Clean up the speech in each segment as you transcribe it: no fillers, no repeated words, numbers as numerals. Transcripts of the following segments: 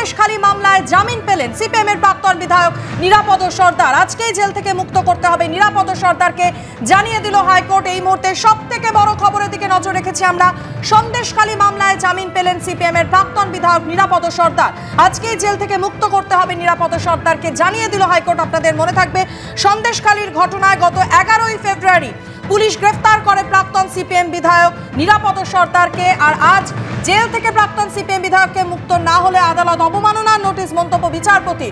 সন্দেশখালী মামলায় জামিন পেলেন সিপিএম এর প্রাক্তন বিধায়ক নিরাপদ সর্দার। আজকেই জেল থেকে মুক্ত করতে হবে নিরাপদ সর্দারকে, জানিয়ে দিল হাইকোর্ট। এই মুহূর্তে সবথেকে বড় খবরের দিকে নজর রেখেছি আমরা। সন্দেশখালী মামলায় জামিন পেলেন সিপিএম এর প্রাক্তন বিধায়ক নিরাপদ সর্দার। আজকেই জেল থেকে মুক্ত করতে হবে নিরাপদ সর্দারকে, জানিয়ে দিল হাইকোর্ট। আপনাদের মনে থাকবে সন্দেশখালীর ঘটনায় গত 11ই ফেব্রুয়ারি পুলিশ গ্রেফতার করে প্রাক্তন সিপিএম বিধায়ক নিরাপদ সর্দারকে। আর আজ জেল থেকে প্রাক্তন সিপিএম বিধায়ককে মুক্ত না হলে আদালত অবমাননার নোটিশ, মন্তব্য বিচারপতি।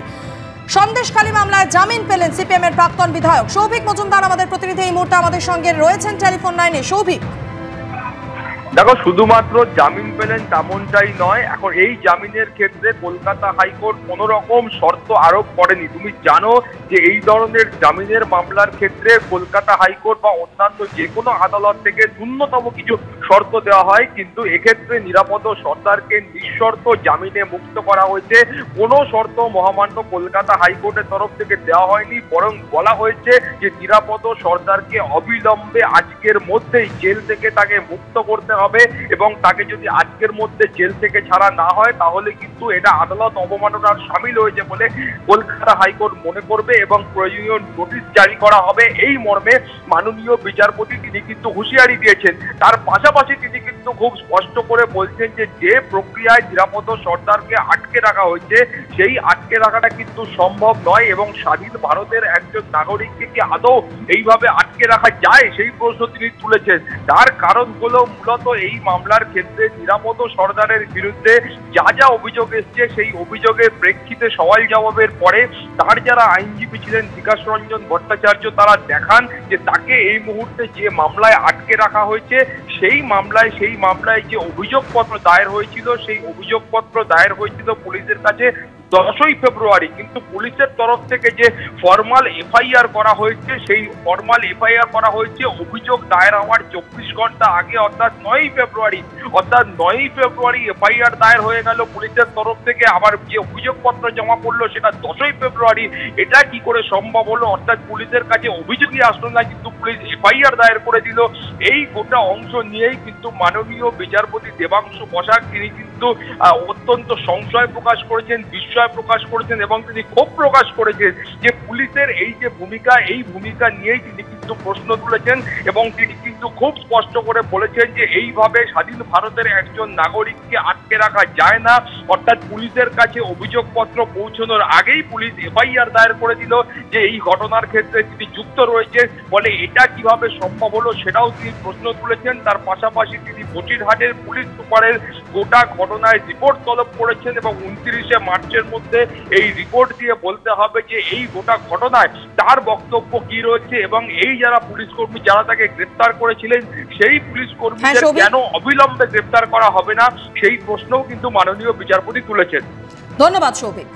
সন্দেশখালী মামলায় জামিন পেলেন সিপিএম এর প্রাক্তন বিধায়ক। সৌভিক মজুমদার আমাদের প্রতিনিধি এই মুহূর্তে আমাদের সঙ্গে রয়েছেন টেলিফোন লাইনে। সৌভিক, দেখো, শুধুমাত্র জামিন পেলেন তেমনটাই নয়, এখন এই জামিনের ক্ষেত্রে কলকাতা হাইকোর্ট কোনো রকম শর্ত আরোপ করেনি। তুমি জানো যে এই ধরনের জামিনের মামলার ক্ষেত্রে কলকাতা হাইকোর্ট বা অন্যান্য যে কোনো আদালত থেকে ন্যূনতম কিছু শর্ত দেওয়া হয়, কিন্তু এক্ষেত্রে নিরাপদ সর্দারকে নিঃশর্ত জামিনে মুক্ত করা হয়েছে। কোনো শর্ত মহামান্য কলকাতা হাইকোর্টের তরফ থেকে দেওয়া হয়নি, বরং বলা হয়েছে যে নিরাপদ সর্দারকে অবিলম্বে আজকের মধ্যেই জেল থেকে তাকে মুক্ত করতে হবে, এবং তাকে যদি আজকের মধ্যে জেল থেকে ছাড়া না হয় তাহলে কিন্তু এটা আদালত অবমাননার শামিল হয়েছে বলে কলকাতা হাইকোর্ট মনে করবে এবং প্রয়োজনীয় নোটিশ জারি করা হবে। এই মর্মে মাননীয় বিচারপতি তিনি কিন্তু হুঁশিয়ারি দিয়েছেন। তার পাশাপাশি তিনি কিন্তু খুব স্পষ্ট করে বলছেন যে যে প্রক্রিয়ায় নিরাপদ সর্দারকে আটকে রাখা হয়েছে সেই আটকে রাখাটা কিন্তু সম্ভব নয়, এবং স্বাধীন ভারতের একজন নাগরিককে কি আদৌ এইভাবে আটকে রাখা যায় সেই প্রশ্ন তিনি তুলেছেন। তার কারণ হলো মূলত এই মামলার ক্ষেত্রে নিরাপদ সর্দারের বিরুদ্ধে যা যা অভিযোগ এসছে সেই অভিযোগের প্রেক্ষিতে সওয়াল জবাবের পরে তার যারা আইনজীবী ছিলেন বিকাশ রঞ্জন ভট্টাচার্য, তারা দেখান যে তাকে এই মুহূর্তে যে মামলায় আটকে রাখা হয়েছে সেই মামলায় যে অভিযোগপত্র দায়ের হয়েছিল সেই অভিযোগপত্র দায়ের হয়েছিল পুলিশের কাছে 10ই ফেব্রুয়ারি, কিন্তু পুলিশের তরফ থেকে যে ফর্মাল এফআইআর করা হয়েছে সেই ফর্মাল এফআইআর করা হয়েছে অভিযোগ দায়ের হওয়ার 24 ঘন্টা আগে, অর্থাৎ 9ই ফেব্রুয়ারি এফআইআর দায়ের হয়ে গেল পুলিশের তরফ থেকে। আবার যে অভিযোগপত্র জমা পড়লো সেটা 10ই ফেব্রুয়ারি। এটা কি করে সম্ভব হলো? অর্থাৎ পুলিশের কাছে অভিযোগই আসলো না, কিন্তু পুলিশ এফআইআর দায়ের করে দিল। এই গোটা অংশ নিয়েই কিন্তু মাননীয় বিচারপতি দেবাংশু বসাক তিনি কিন্তু অত্যন্ত সংশয় প্রকাশ করেছেন, বিস্ময় প্রকাশ করেছেন, এবং তিনি ক্ষোভ প্রকাশ করেছেন যে পুলিশের এই যে ভূমিকা, এই ভূমিকা নিয়েই তিনি কিন্তু প্রশ্ন তুলেছেন, এবং তিনি কিন্তু খুব স্পষ্ট করে বলেছেন যে এইভাবে স্বাধীন ভারতের একজন নাগরিককে আটকে রাখা যায় না। অর্থাৎ পুলিশের কাছে অভিযোগপত্র পৌঁছানোর আগেই পুলিশ এফআইআর দায়ের করে দিল যে এই ঘটনার ক্ষেত্রে তিনি যুক্ত রয়েছে, বলে এটা কিভাবে সম্ভব হলো সেটাও তিনি প্রশ্ন তুলেছেন। তার পাশাপাশি তিনি বসিরহাটের পুলিশ সুপারের গোটা ঘটনায় রিপোর্ট তলব করেছেন, এবং 29শে মার্চের মধ্যে এই রিপোর্ট দিয়ে বলতে হবে যে এই গোটা ঘটনায় তার বক্তব্য কি রয়েছে, এবং এই যারা পুলিশ কর্মী যারা তাকে গ্রেফতার করেছিলেন সেই পুলিশ কর্মীদের কেন অবিলম্বে গ্রেফতার করা হবে না সেই প্রশ্নও কিন্তু মাননীয় বিচারপতি তুলেছেন। ধন্যবাদ সৌভিক।